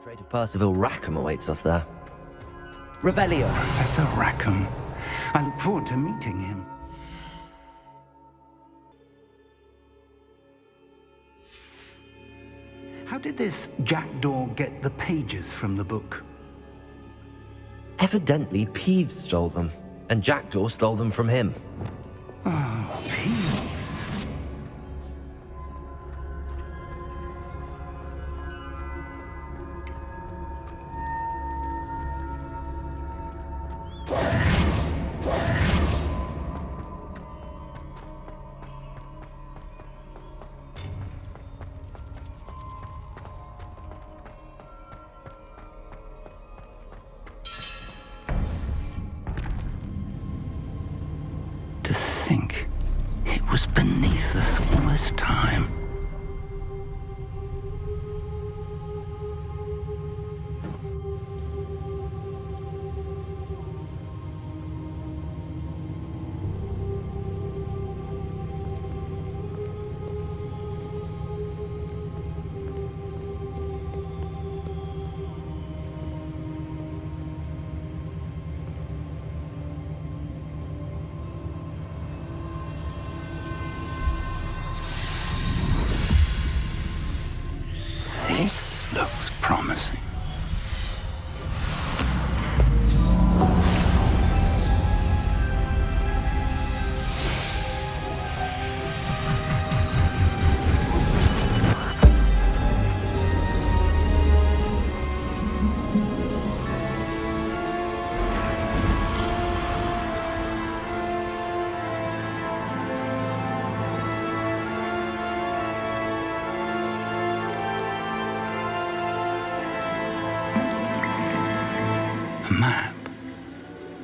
Trade of Percival Rackham awaits us there. Revelio. Professor Rackham. I look forward to meeting him. How did this jackdaw get the pages from the book? Evidently, Peeves stole them, and Jackdaw stole them from him. Oh, Peeves. To think it was beneath us all this time. This looks promising. Map.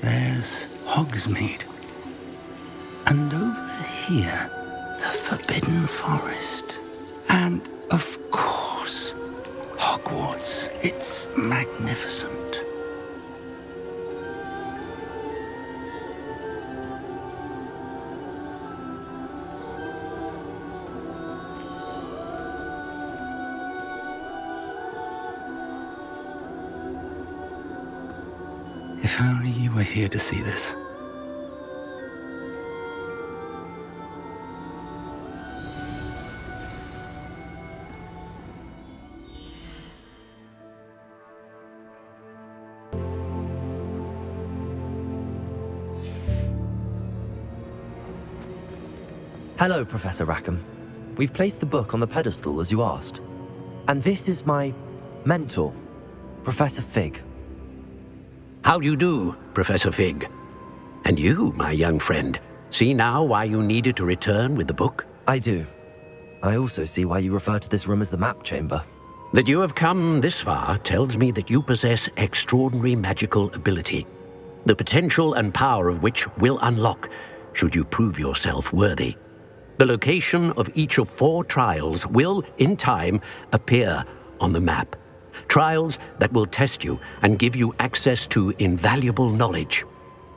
There's Hogsmeade. And over here, the Forbidden Forest. And, of course, Hogwarts. It's magnificent. If only you were here to see this. Hello, Professor Rackham. We've placed the book on the pedestal as you asked. And this is my mentor, Professor Fig. How do you do, Professor Fig? And you, my young friend, see now why you needed to return with the book? I do. I also see why you refer to this room as the map chamber. That you have come this far tells me that you possess extraordinary magical ability, the potential and power of which will unlock should you prove yourself worthy. The location of each of 4 trials will, in time, appear on the map. Trials that will test you and give you access to invaluable knowledge.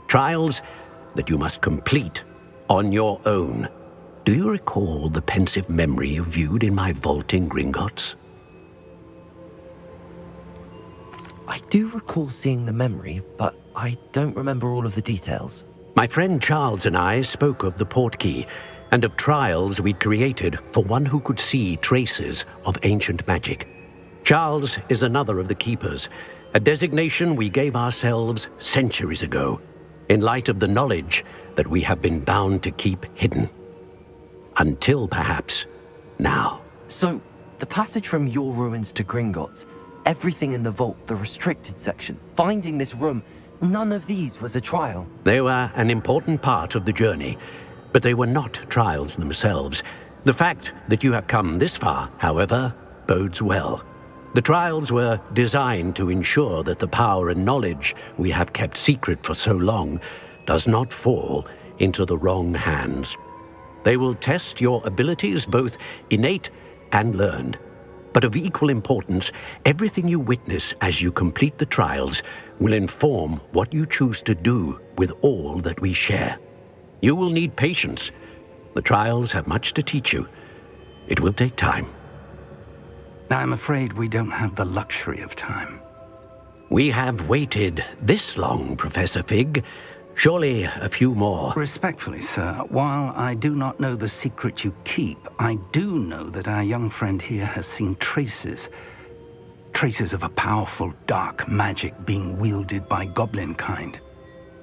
Trials that you must complete on your own. Do you recall the pensive memory you viewed in my vault in Gringotts? I do recall seeing the memory, but I don't remember all of the details. My friend Charles and I spoke of the portkey and of trials we'd created for one who could see traces of ancient magic. Charles is another of the keepers, a designation we gave ourselves centuries ago, in light of the knowledge that we have been bound to keep hidden. Until perhaps now. So, the passage from your ruins to Gringotts, everything in the vault, the restricted section, finding this room, none of these was a trial. They were an important part of the journey, but they were not trials themselves. The fact that you have come this far, however, bodes well. The trials were designed to ensure that the power and knowledge we have kept secret for so long does not fall into the wrong hands. They will test your abilities, both innate and learned. But of equal importance, everything you witness as you complete the trials will inform what you choose to do with all that we share. You will need patience. The trials have much to teach you. It will take time. I'm afraid we don't have the luxury of time. We have waited this long, Professor Fig. Surely a few more. Respectfully, sir, while I do not know the secret you keep, I do know that our young friend here has seen traces of a powerful dark magic being wielded by goblin kind.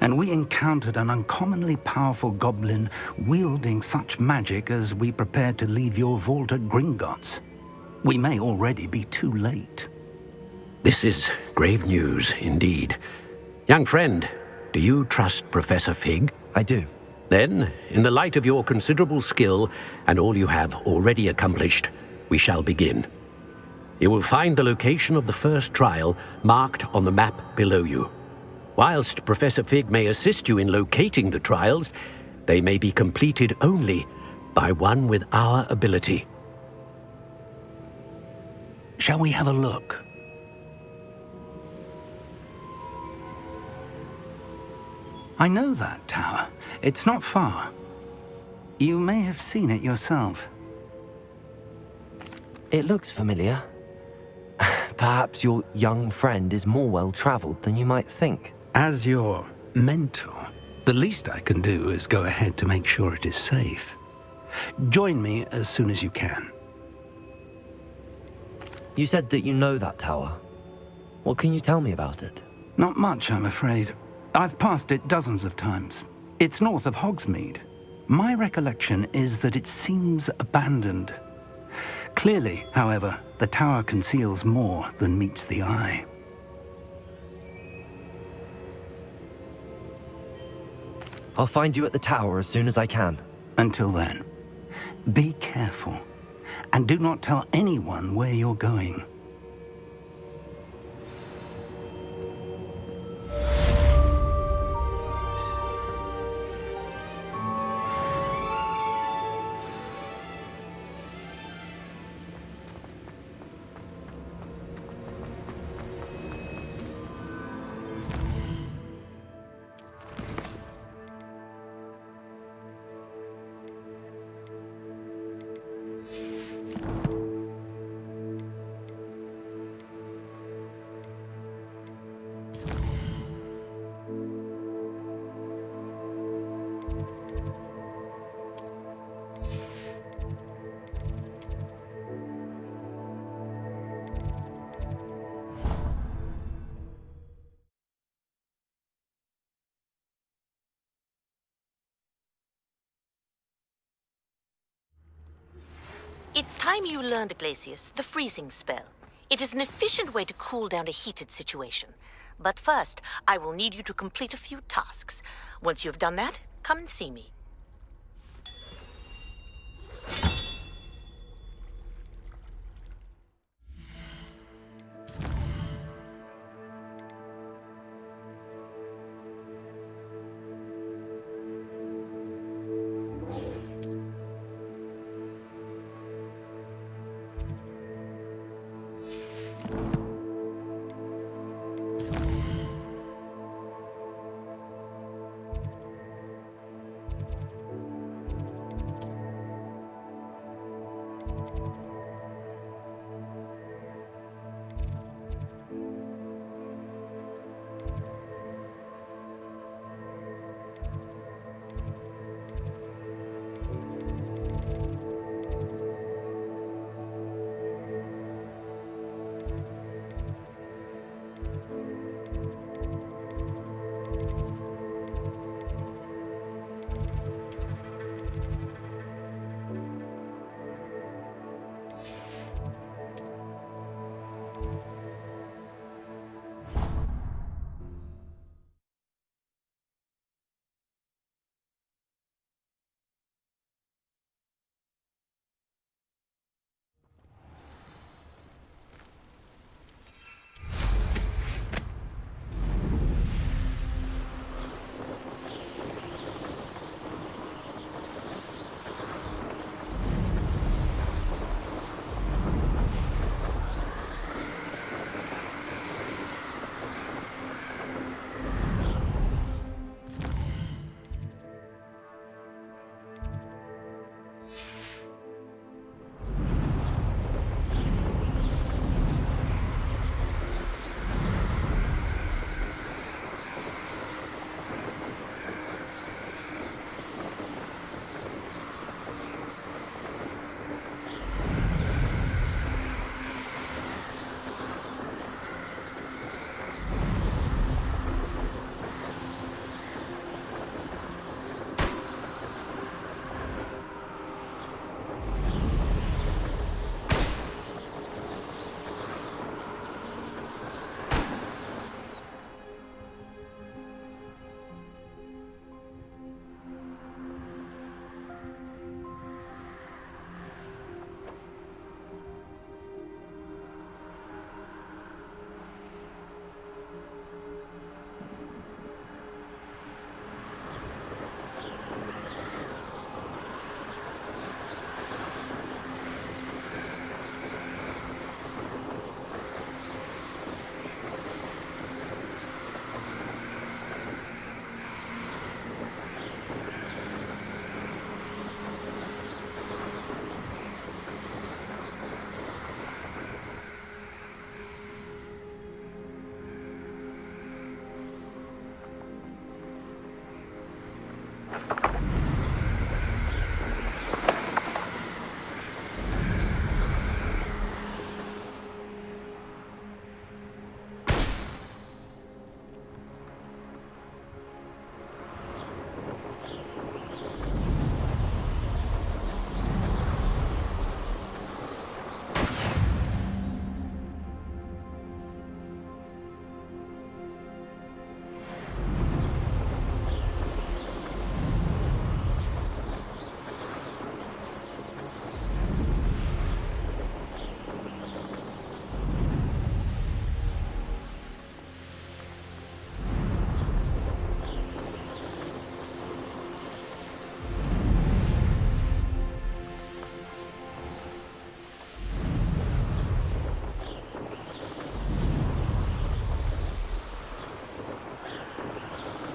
And we encountered an uncommonly powerful goblin wielding such magic as we prepared to leave your vault at Gringotts. We may already be too late. This is grave news indeed. Young friend, do you trust Professor Fig? I do. Then, in the light of your considerable skill and all you have already accomplished, we shall begin. You will find the location of the first trial marked on the map below you. Whilst Professor Fig may assist you in locating the trials, they may be completed only by one with our ability. Shall we have a look? I know that tower. It's not far. You may have seen it yourself. It looks familiar. Perhaps your young friend is more well-traveled than you might think. As your mentor, the least I can do is go ahead to make sure it is safe. Join me as soon as you can. You said that you know that tower. What can you tell me about it? Not much, I'm afraid. I've passed it dozens of times. It's north of Hogsmeade. My recollection is that it seems abandoned. Clearly, however, the tower conceals more than meets the eye. I'll find you at the tower as soon as I can. Until then, be careful, and do not tell anyone where you're going. It's time you learned, Glacius, the freezing spell. It is an efficient way to cool down a heated situation. But first, I will need you to complete a few tasks. Once you've done that, come and see me.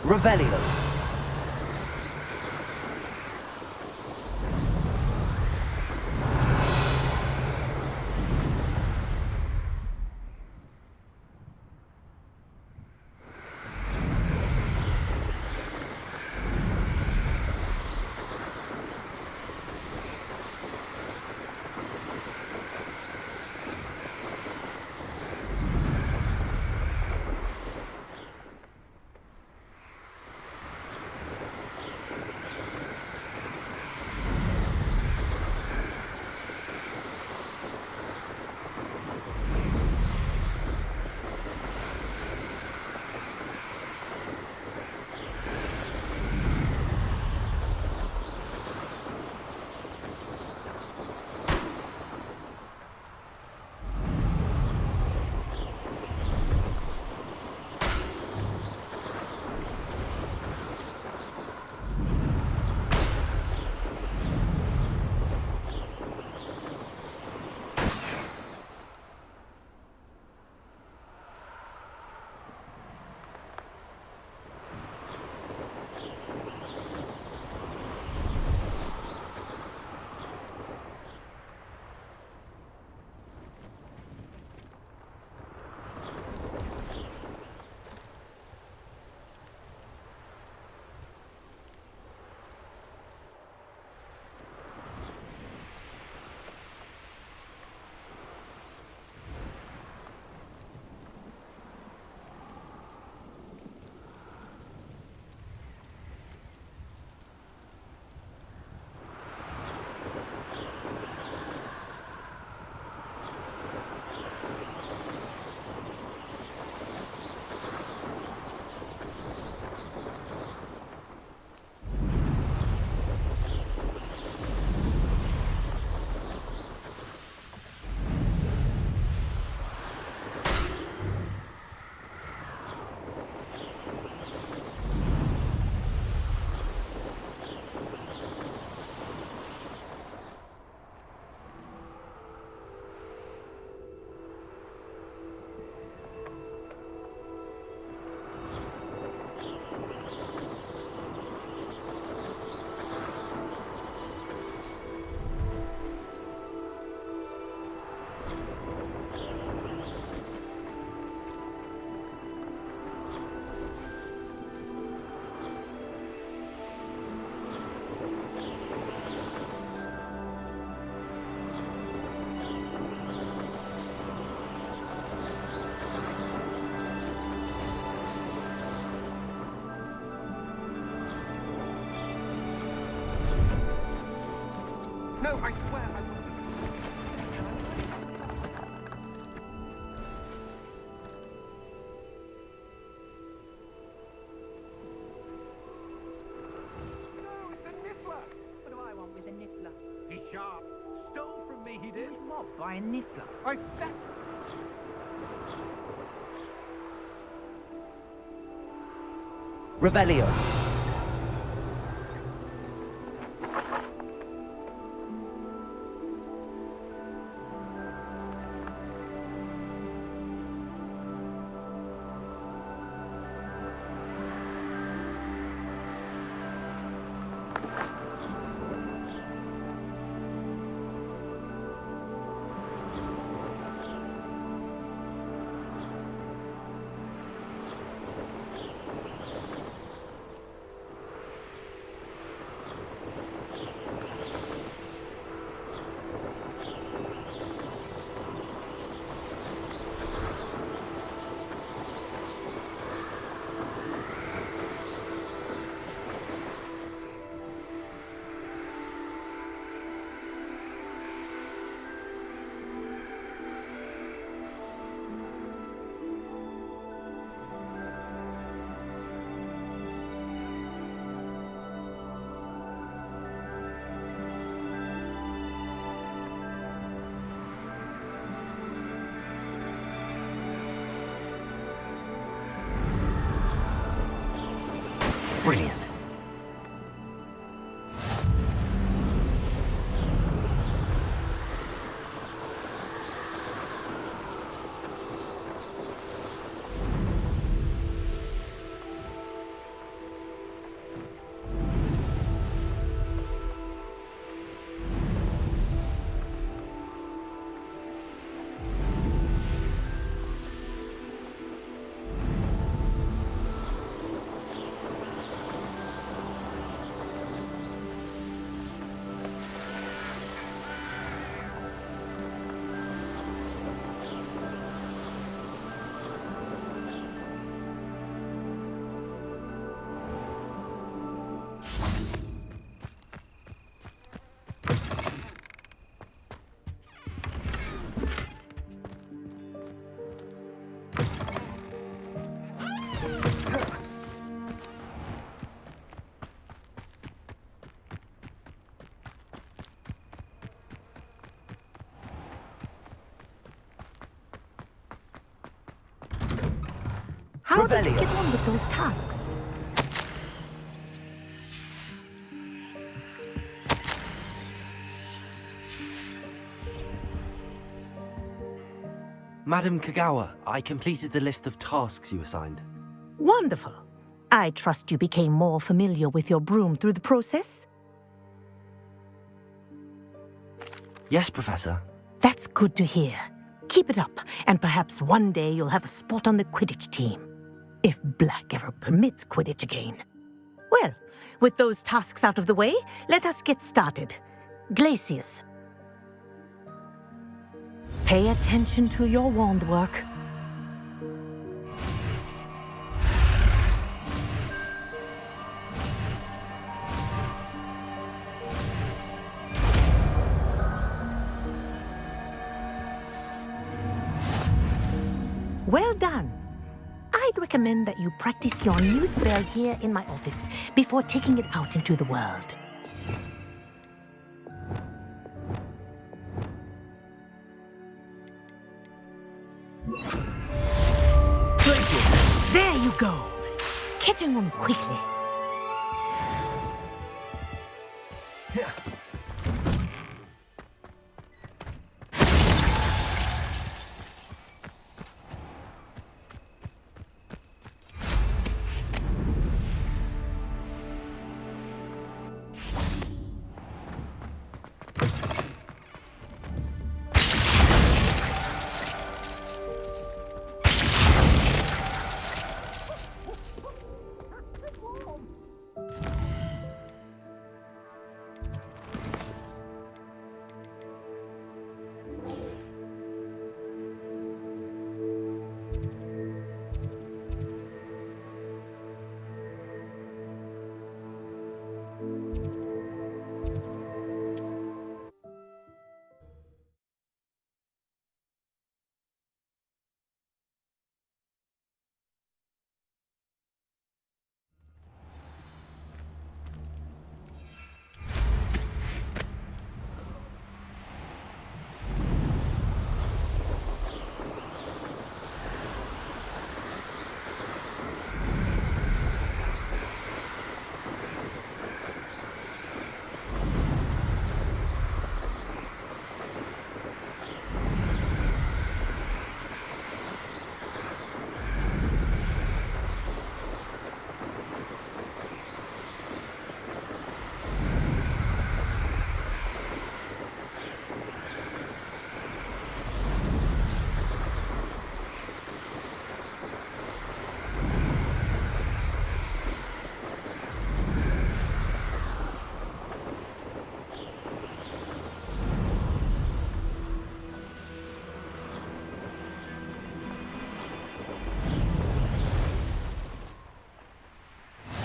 Revelio. No, I swear I... No, it's a niffler! What do I want with a niffler? He's sharp. Stole from me, he did. Who's mobbed by a niffler? That... Revelio. Brilliant. How did you Revelio. get on with those tasks? Madam Kagawa, I completed the list of tasks you assigned. Wonderful. I trust you became more familiar with your broom through the process? Yes, Professor. That's good to hear. Keep it up, and perhaps one day you'll have a spot on the Quidditch team. If Black ever permits Quidditch again. Well, with those tasks out of the way, let us get started. Glacius. Pay attention to your wand work. Well done. I'd recommend that you practice your new spell here in my office before taking it out into the world. There you go. Catching on quickly.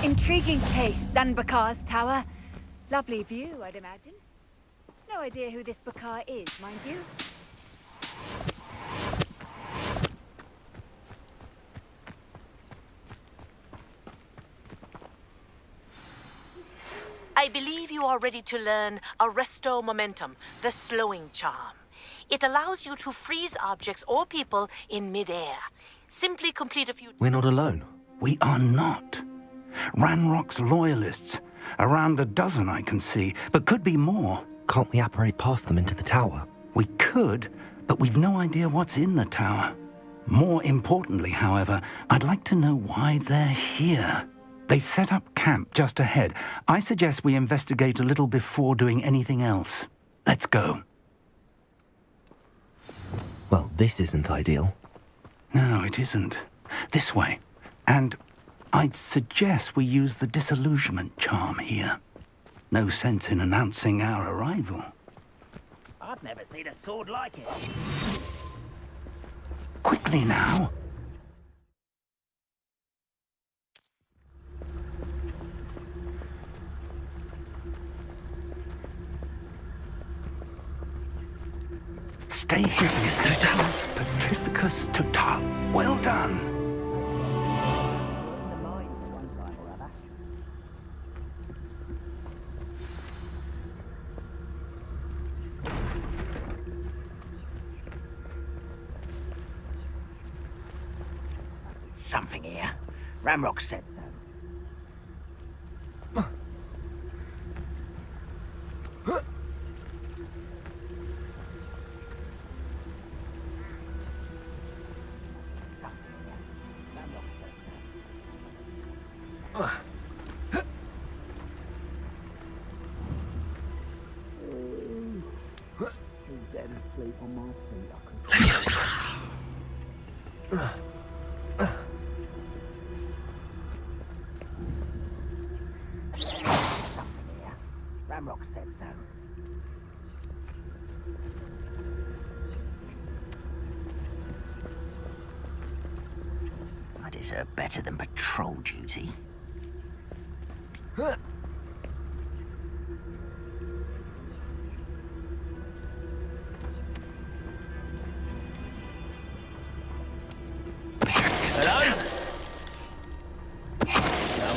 Intriguing place, Zanbakar's tower. Lovely view, I'd imagine. No idea who this Bakar is, mind you. I believe you are ready to learn Arresto Momentum, the slowing charm. It allows you to freeze objects or people in midair. Simply complete a few... We're not alone. We are not. Ranrock's loyalists. Around a dozen I can see, but could be more. Can't we apparate past them into the tower? We could, but we've no idea what's in the tower. More importantly, however, I'd like to know why they're here. They've set up camp just ahead. I suggest we investigate a little before doing anything else. Let's go. Well, this isn't ideal. No, it isn't. This way. And I'd suggest we use the disillusionment charm here. No sense in announcing our arrival. I've never seen a sword like it. Quickly now. Stay here, Mr. Totalis Petrificus Total. Well done. something here. Ramrock said so. Ramrock said so. I deserve better than patrol duty. Hello?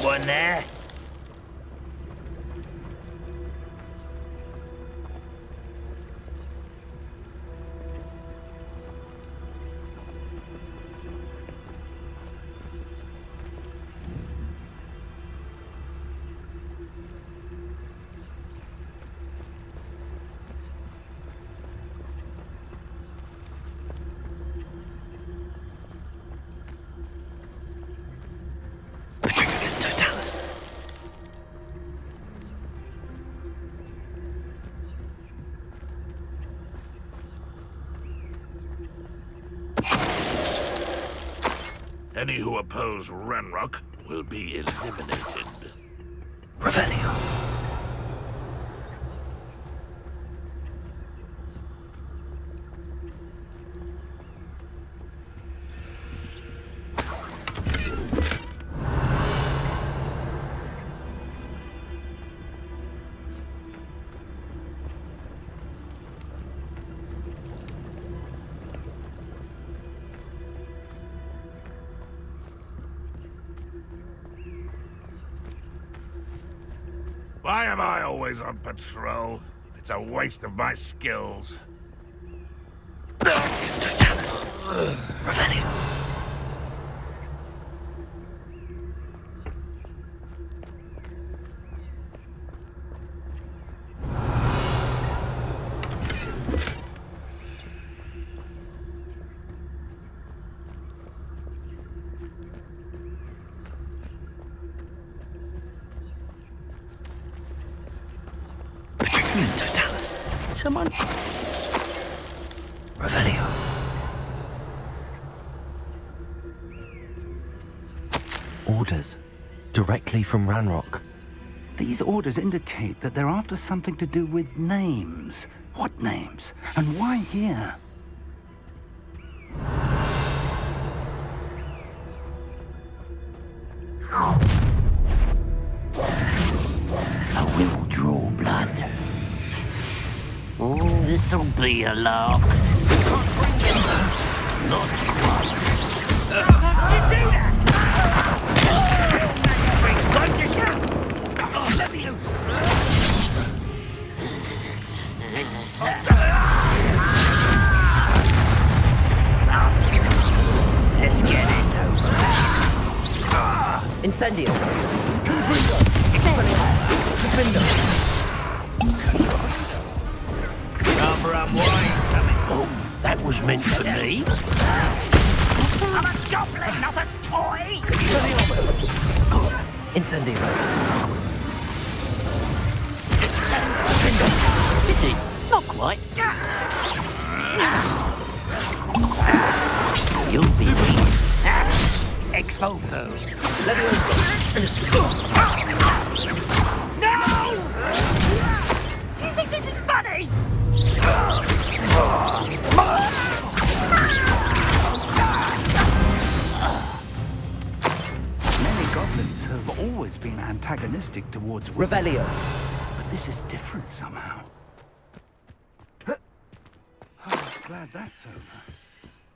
Someone there? Any who oppose Ranrock will be eliminated. Revelio. Why am I always on patrol? It's a waste of my skills. Revelio. Someone. Revelio. Orders. Directly from Ranrock. These orders indicate that they're after something to do with names. What names? And why here? I will draw blood. This'll be a lark. Not quite. How did you do that? Let me loose. Let's get this over. Incendio. Expelliarmus. Oh, that was meant for me. I'm a goblin, not a toy! Incendio. Pity, not quite. You'll be me. Expulso. No! Do you think this is funny? Many goblins have always been antagonistic towards wizards. Revelio. But this is different somehow. Oh, glad that's over.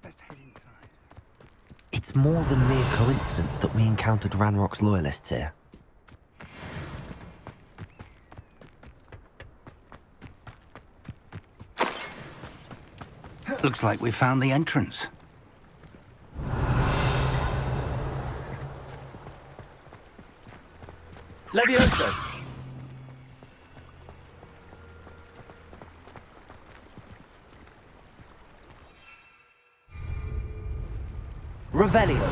Let's head inside. It's more than mere coincidence that we encountered Ranrock's loyalists here. Looks like we found the entrance. Levioso! Revelio!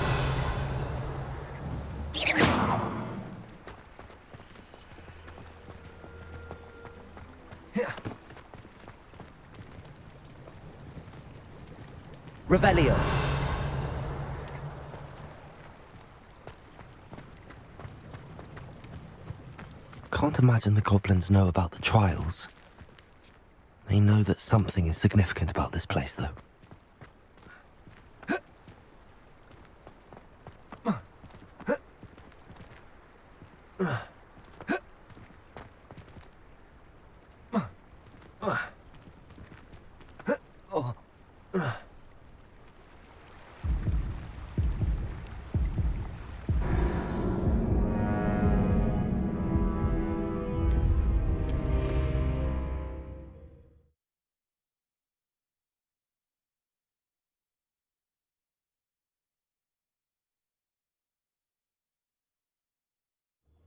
Revelio! Can't imagine the goblins know about the trials. They know that something is significant about this place, though.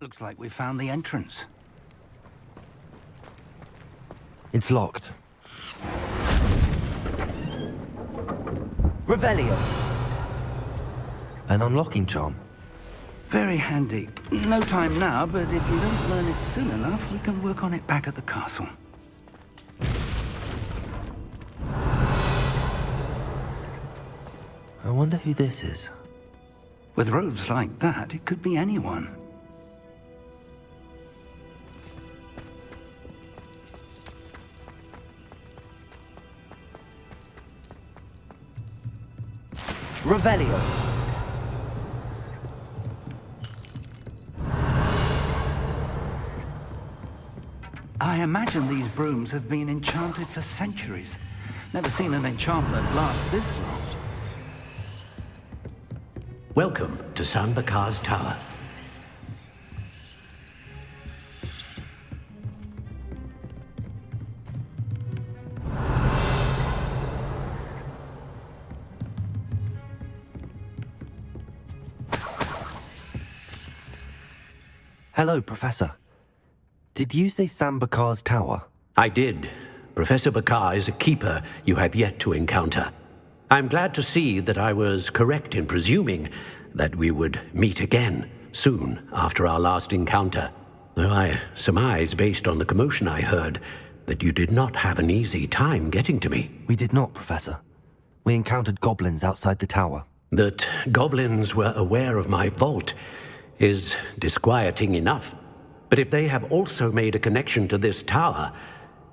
Looks like we found the entrance. It's locked. Revelio! An unlocking charm. Very handy. No time now, but if you don't learn it soon enough, we can work on it back at the castle. I wonder who this is. With robes like that, it could be anyone. Revelio! I imagine these brooms have been enchanted for centuries. Never seen an enchantment last this long. Welcome to San Bakar's Tower. Hello, Professor. Did you say San Bakar's tower? I did. Professor Bakar is a keeper you have yet to encounter. I'm glad to see that I was correct in presuming that we would meet again soon after our last encounter, though I surmise, based on the commotion I heard, that you did not have an easy time getting to me. We did not, Professor. We encountered goblins outside the tower. That goblins were aware of my vault is disquieting enough. But if they have also made a connection to this tower,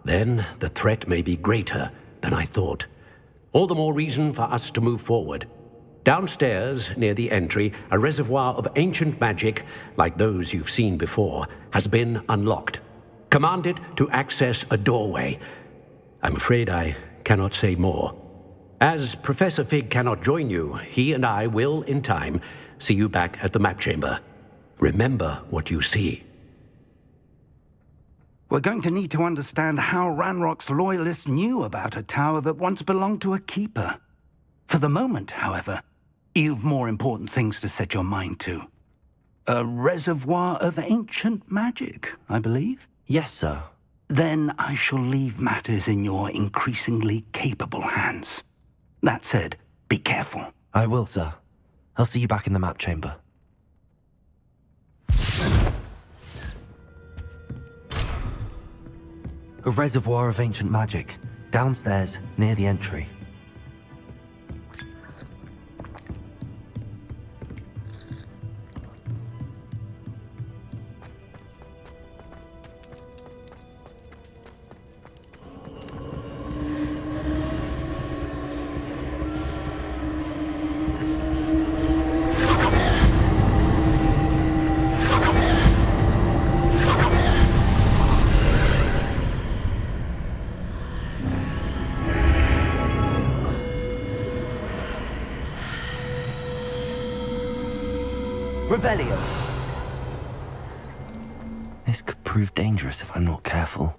then the threat may be greater than I thought. All the more reason for us to move forward. Downstairs, near the entry, a reservoir of ancient magic, like those you've seen before, has been unlocked. Command it to access a doorway. I'm afraid I cannot say more. As Professor Fig cannot join you, he and I will, in time, see you back at the map chamber. Remember what you see. We're going to need to understand how Ranrock's loyalists knew about a tower that once belonged to a keeper. For the moment, however, you've more important things to set your mind to. A reservoir of ancient magic, I believe? Yes, sir. Then I shall leave matters in your increasingly capable hands. That said, be careful. I will, sir. I'll see you back in the map chamber. A reservoir of ancient magic, downstairs, near the entry. Revelio! This could prove dangerous if I'm not careful.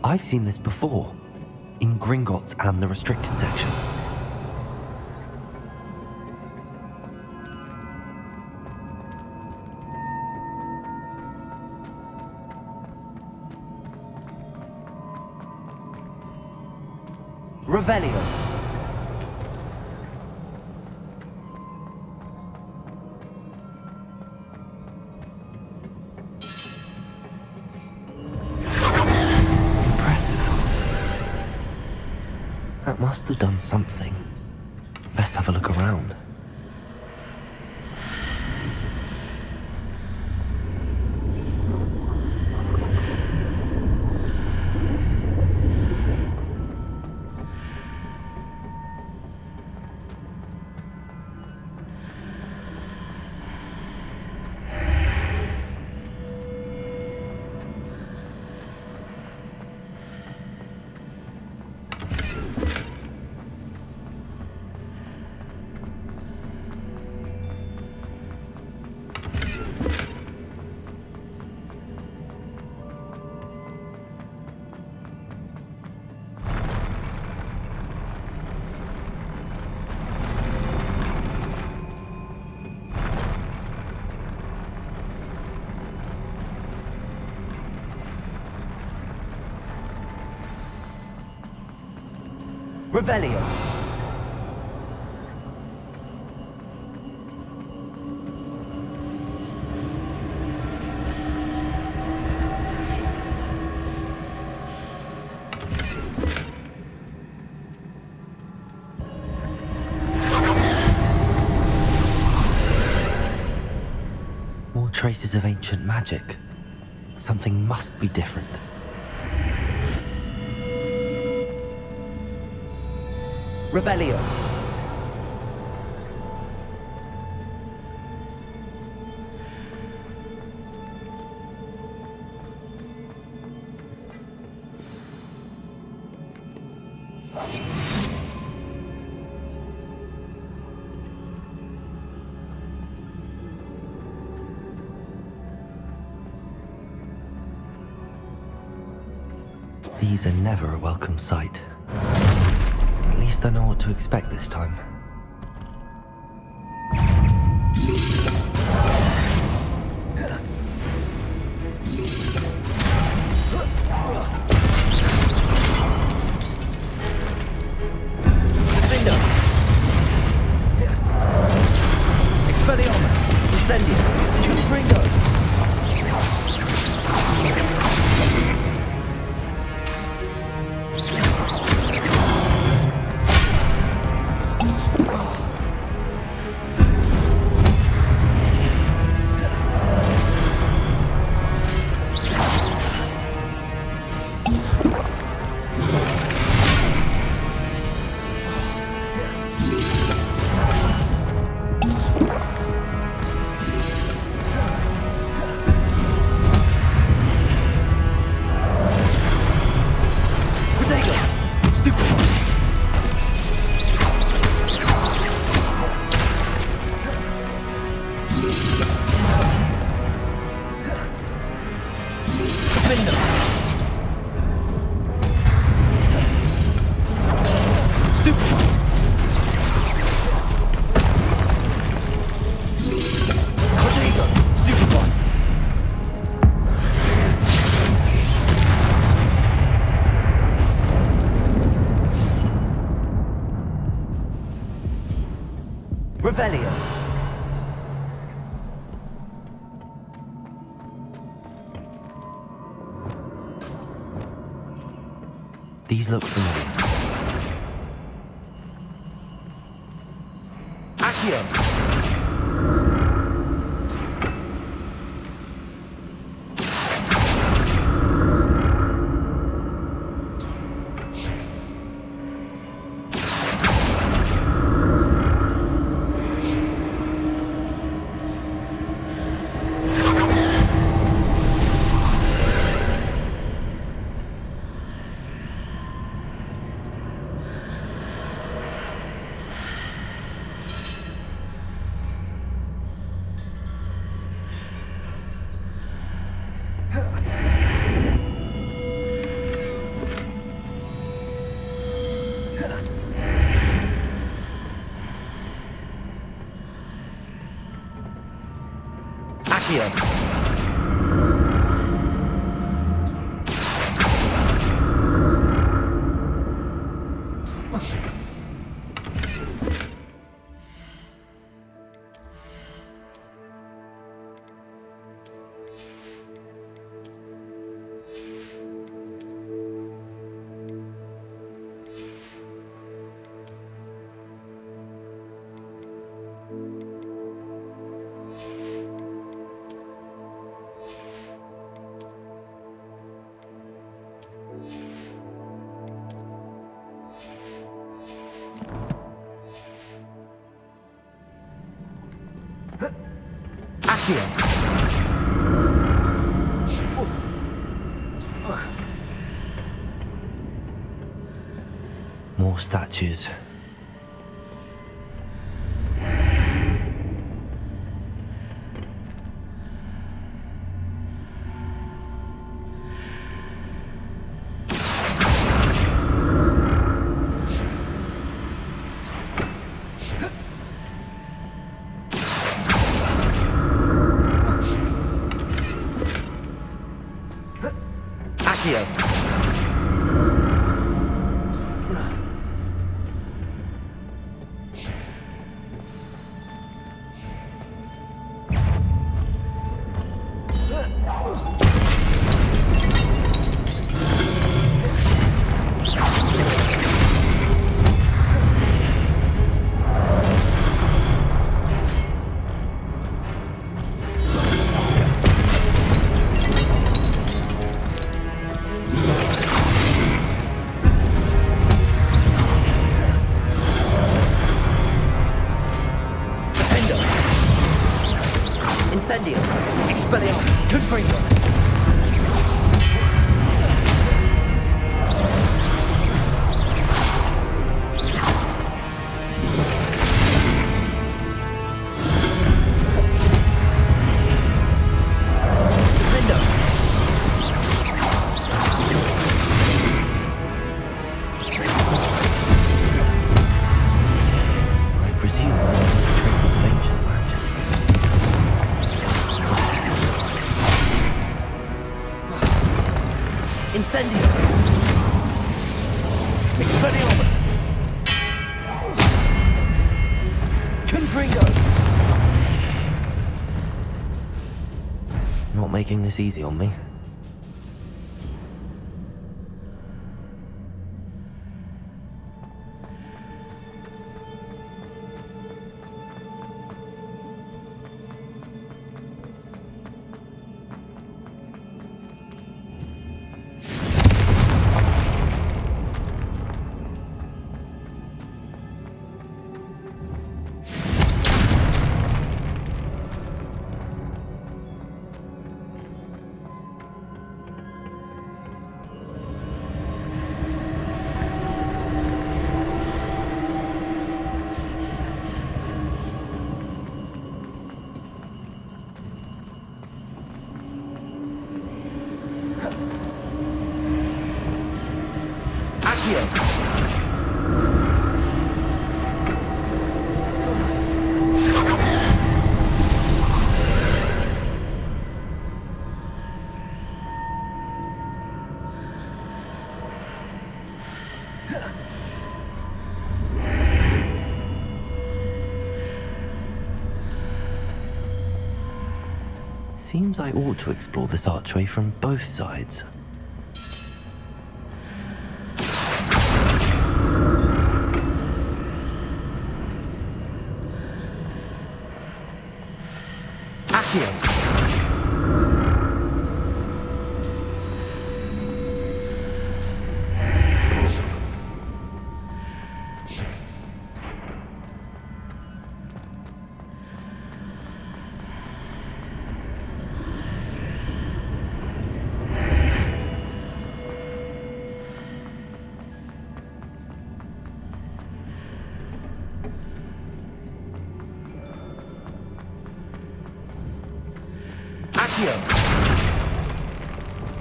I've seen this before, in Gringotts and the restricted section. Revelio. That must have done something. Best have a look around. Revelio. More traces of ancient magic. Something must be different. Revelio. These are never a welcome sight. At least I know what to expect this time. Expelliarmus! Incendio! Confringo! Revelio. These look familiar. Accio. Accio. Accio. More statues. Accio. Incendio. Expelliarmus. Confringo. Incendio! Expelliarmus! Confringo! Not making this easy on me. Seems I ought to explore this archway from both sides. Accio!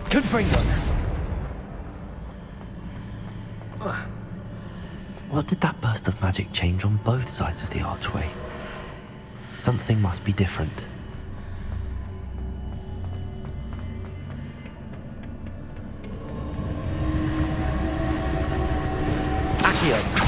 Confringo! What did that burst of magic change on both sides of the archway? Something must be different. Accio.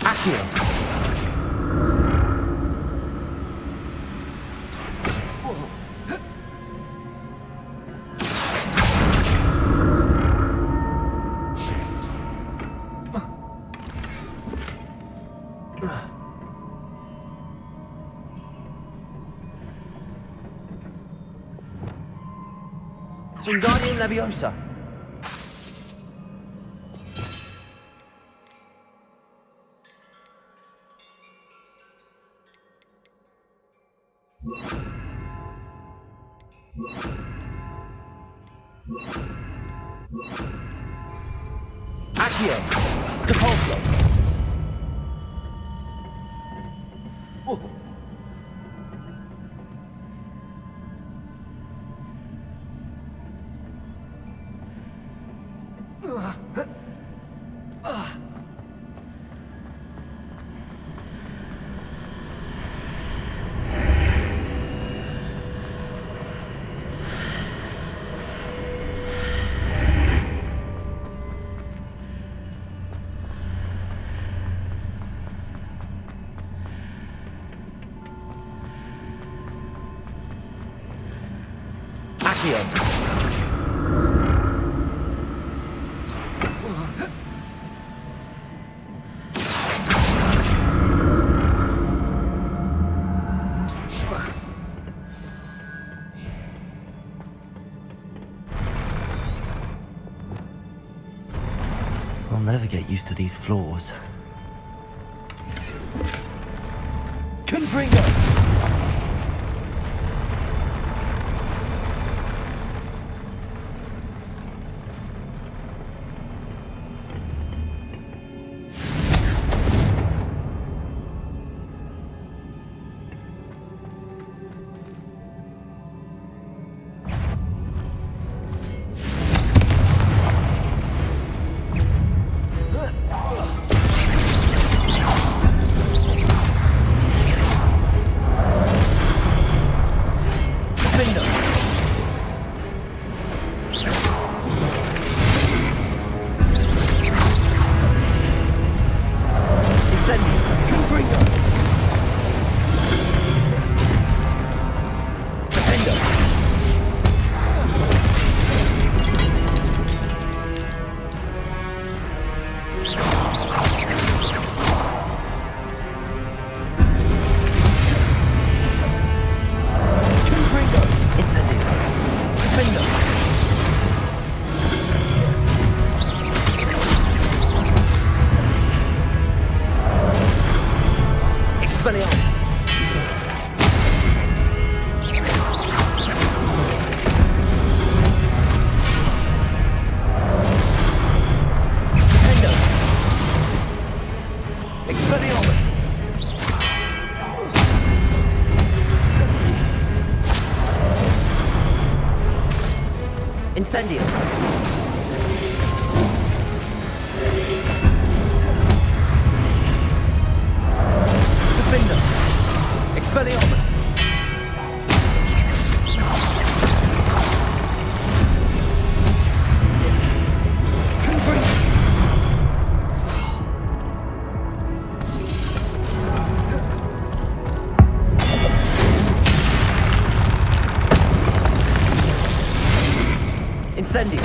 Accio. Wingardium Leviosa. Accio. Depulso. Accio. I'll never get used to these floors. Confringo! Expelliarmus! Defendo! Expelliarmus! Incendio! Expelliarmus! Incendio!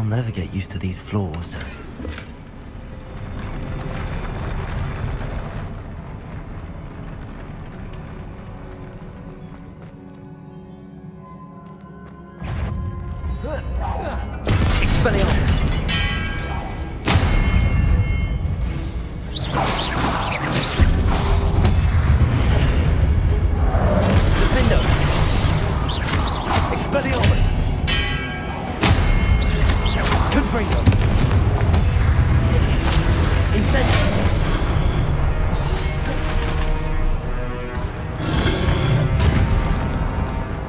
never get used to these floors. Expelliarmus! Defendo! Expelliarmus! Confringo! Incendio!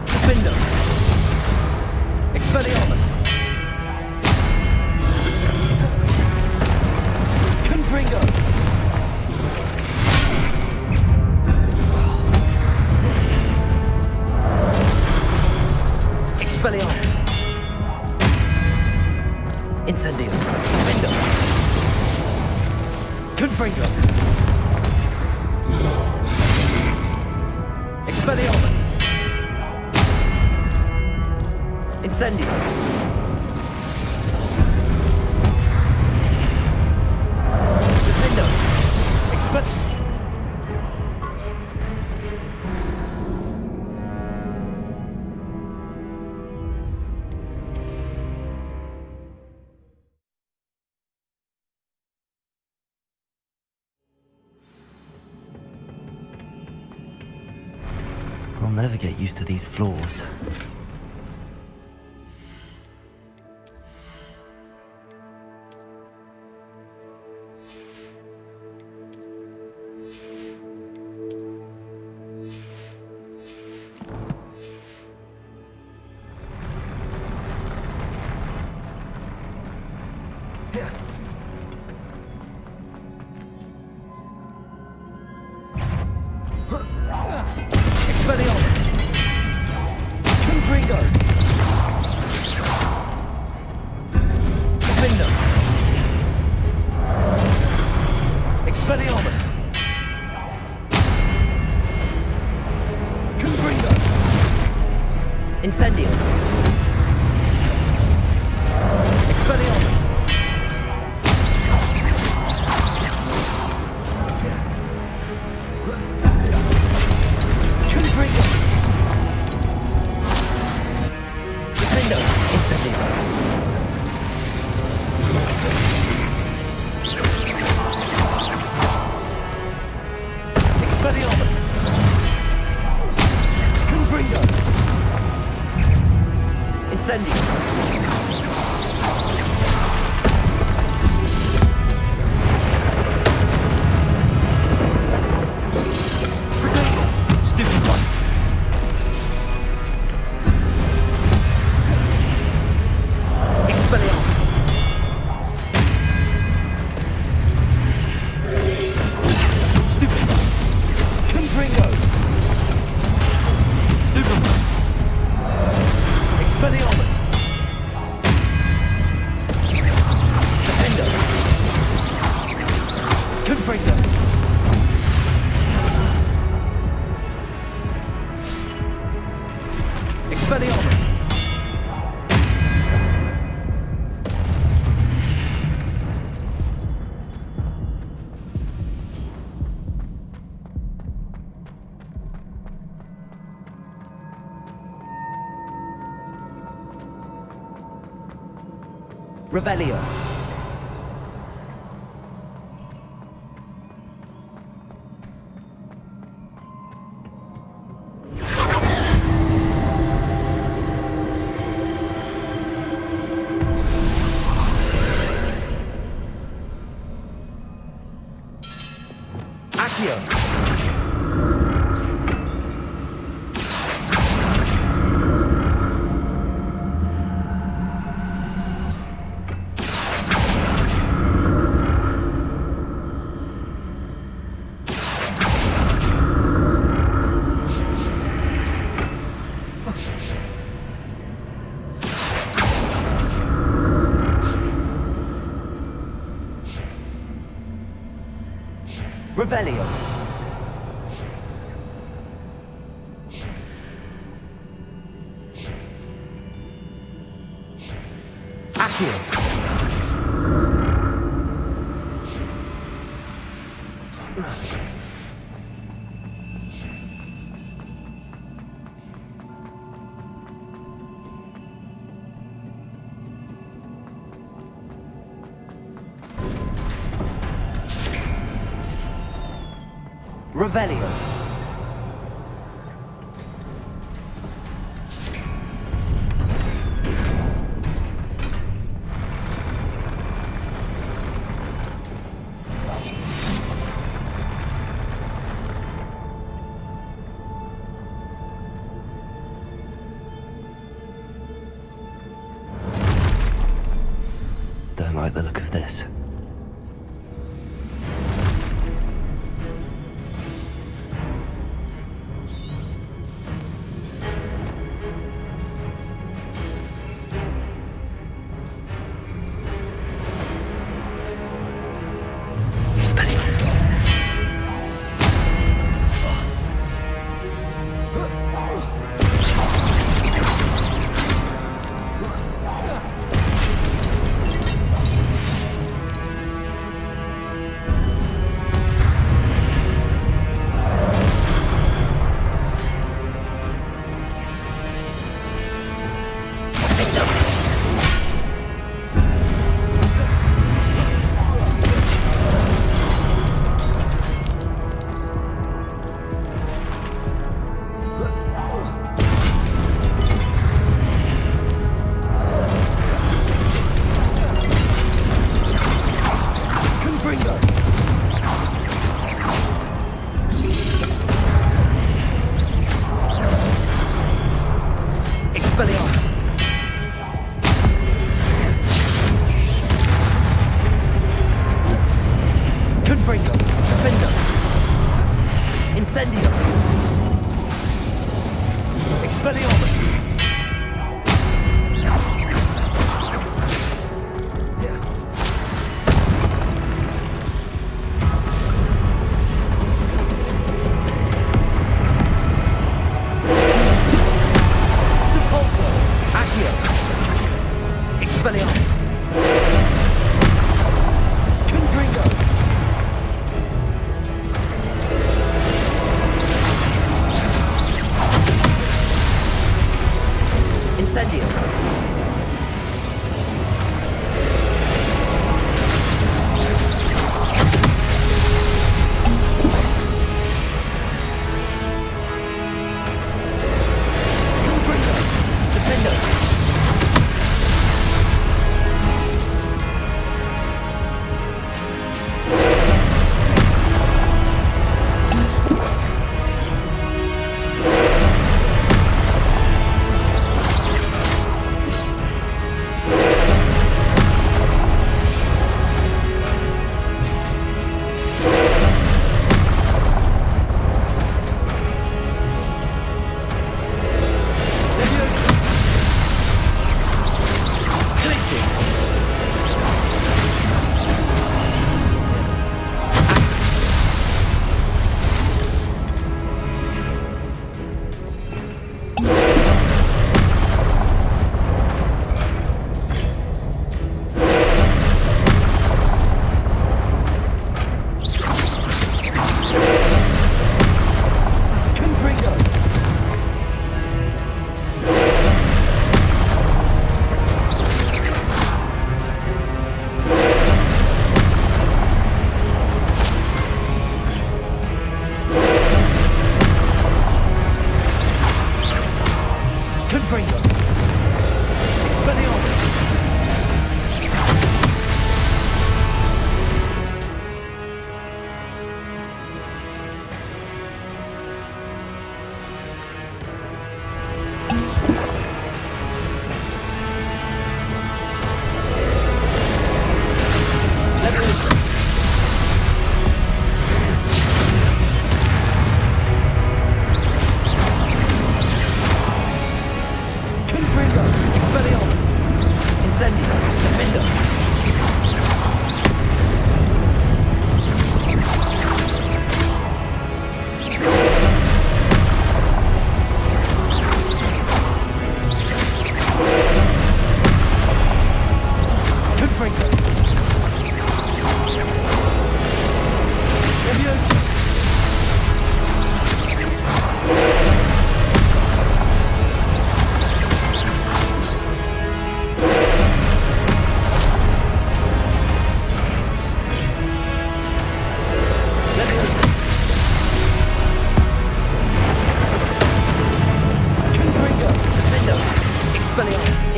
Defendo! Expelliarmus! Confringo! Expelliarmus! Incendio! Defendo! Confringo! Expelliarmus! Incendio! Defendo! I'll never get used to these floors. Expelliarmus! Confringo! Defendo! Expelliarmus! Confringo! Incendio! Expelliarmus! Confringo! Defendo! Incendio! Expelliarmus! Confringo! Incendio! Stupefy! Expelliarmus! Stupefy! Confringo! Stupefy! Expelliarmus! Defendo! Confringo! Expelliarmus! Revelio. Accio. Revelio. Accio. Revelio. Don't like the look of this.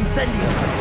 Incendio!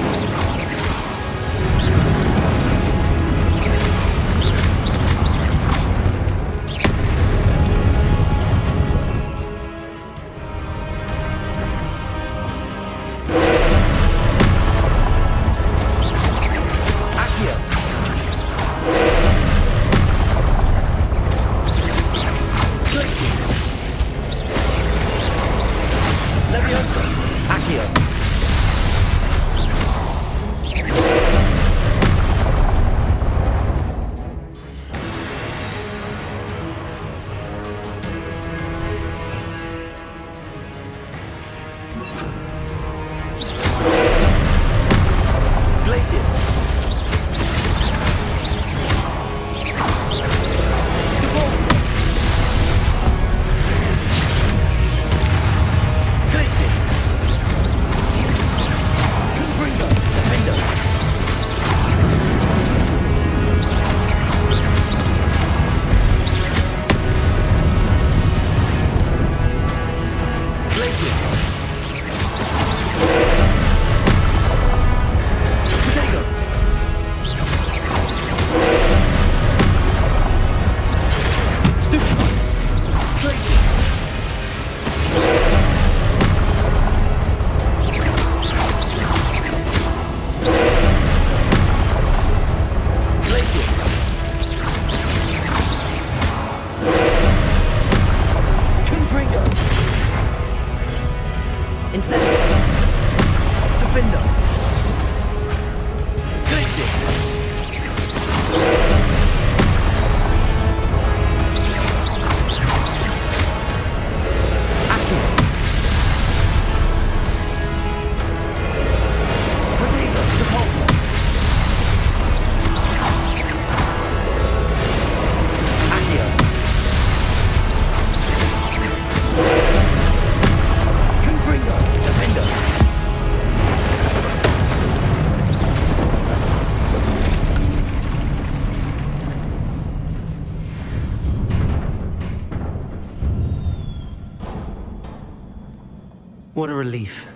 What a relief.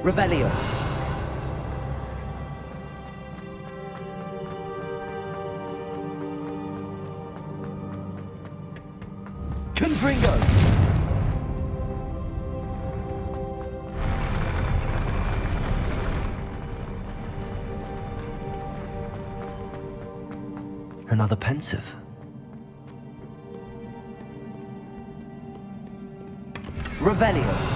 Revelio. Confringo. Another pensive. Revelio.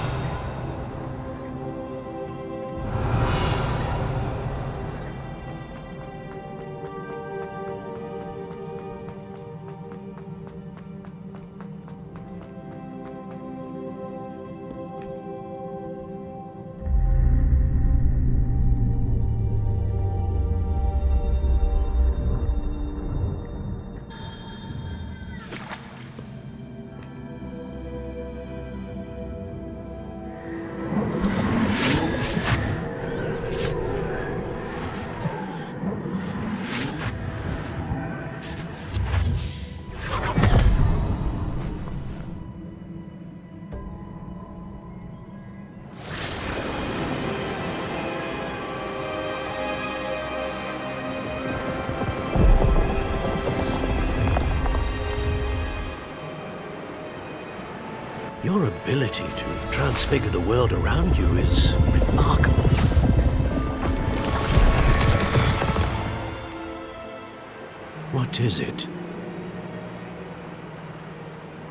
Your ability to transfigure the world around you is remarkable. What is it?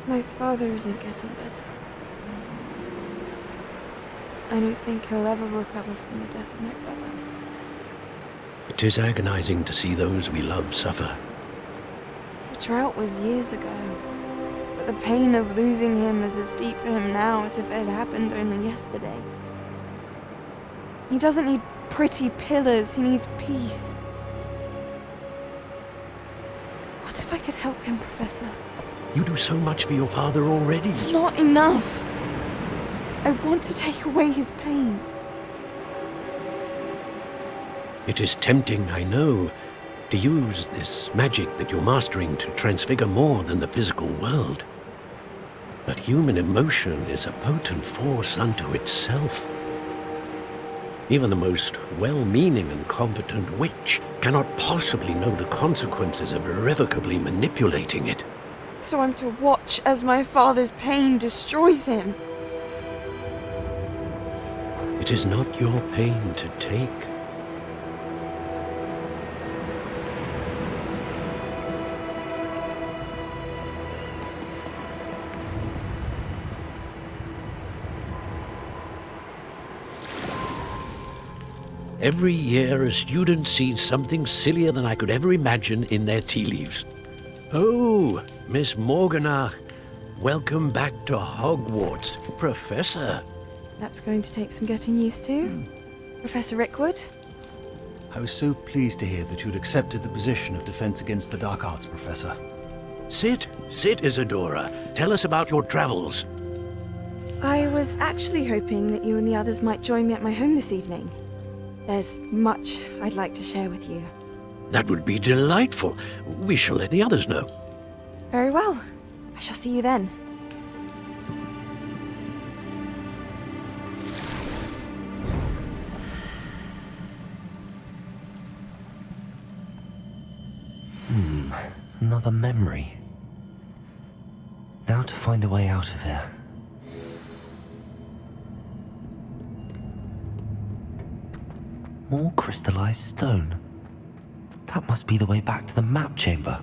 My father isn't getting better. I don't think he'll ever recover from the death of my brother. It is agonizing to see those we love suffer. The drought was years ago, but the pain of losing him is as deep for him now as if it had happened only yesterday. He doesn't need pretty pillars, he needs peace. What if I could help him, Professor? You do so much for your father already. It's not enough. I want to take away his pain. It is tempting, I know, to use this magic that you're mastering to transfigure more than the physical world. But human emotion is a potent force unto itself. Even the most well-meaning and competent witch cannot possibly know the consequences of irrevocably manipulating it. So I'm to watch as my father's pain destroys him. It is not your pain to take. Every year, a student sees something sillier than I could ever imagine in their tea leaves. Oh, Miss Morganach, welcome back to Hogwarts, Professor. That's going to take some getting used to. Professor Rickwood? I was so pleased to hear that you'd accepted the position of Defense Against the Dark Arts, Professor. Sit, Isadora. Tell us about your travels. I was actually hoping that you and the others might join me at my home this evening. There's much I'd like to share with you. That would be delightful. We shall let the others know. Very well. I shall see you then. Another memory. Now to find a way out of here. More crystallized stone. That must be the way back to the map chamber.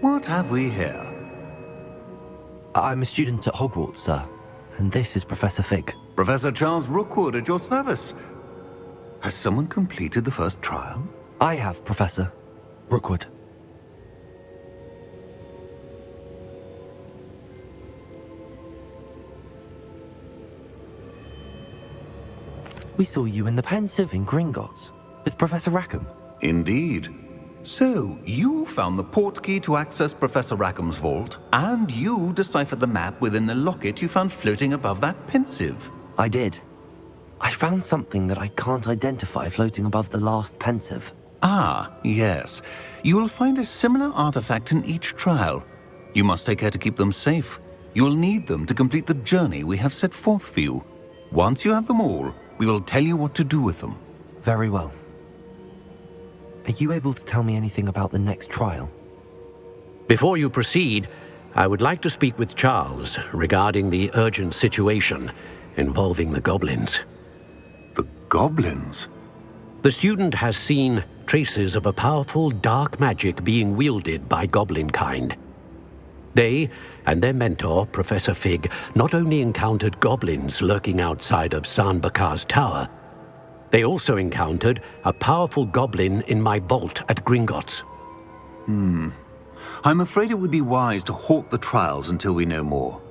What have we here? I'm a student at Hogwarts, sir, and this is Professor Fig. Professor Charles Rookwood at your service. Has someone completed the first trial? I have, Professor Rookwood. We saw you in the Pensive in Gringotts with Professor Rackham. Indeed. So, you found the portkey to access Professor Rackham's vault, and you deciphered the map within the locket you found floating above that Pensive. I did. I found something that I can't identify floating above the last Pensive. Ah, yes. You will find a similar artifact in each trial. You must take care to keep them safe. You will need them to complete the journey we have set forth for you. Once you have them all, we will tell you what to do with them. Very well. Are you able to tell me anything about the next trial? Before you proceed, I would like to speak with Charles regarding the urgent situation involving the goblins. The goblins? The student has seen traces of a powerful dark magic being wielded by goblin kind. They and their mentor, Professor Fig, not only encountered goblins lurking outside of Sanbakar's tower, they also encountered a powerful goblin in my vault at Gringotts. I'm afraid it would be wise to halt the trials until we know more.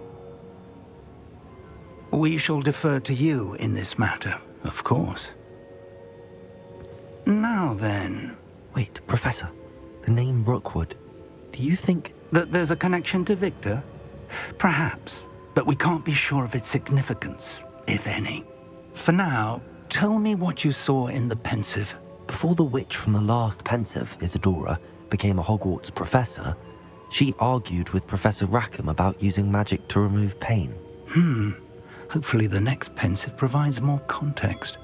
We shall defer to you in this matter, of course. Now then... Wait, Professor. The name Rookwood. Do you think... that there's a connection to Victor? Perhaps, but we can't be sure of its significance, if any. For now, tell me what you saw in the Pensive. Before the witch from the last Pensive, Isadora, became a Hogwarts professor, she argued with Professor Rackham about using magic to remove pain. Hopefully the next Pensive provides more context.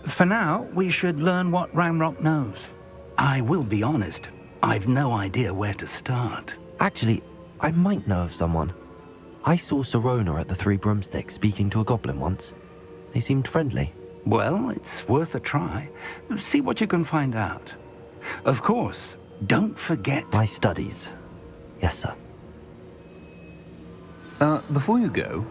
For now, we should learn what Ramrock knows. I will be honest, I've no idea where to start. Actually, I might know of someone. I saw Serona at the Three Broomsticks speaking to a goblin once. They seemed friendly. Well, it's worth a try. See what you can find out. Of course, don't forget... My studies. Yes, sir. Before you go...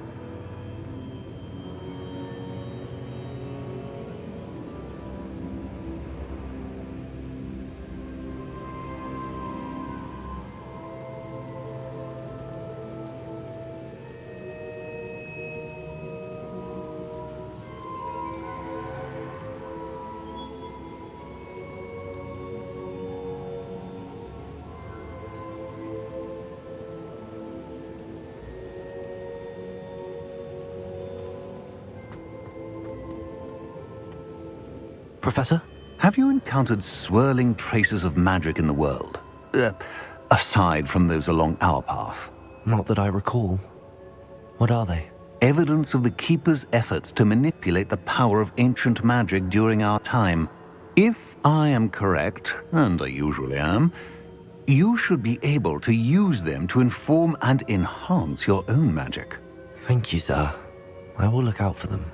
Professor? Have you encountered swirling traces of magic in the world? Aside from those along our path? Not that I recall. What are they? Evidence of the Keeper's efforts to manipulate the power of ancient magic during our time. If I am correct, and I usually am, you should be able to use them to inform and enhance your own magic. Thank you, sir. I will look out for them.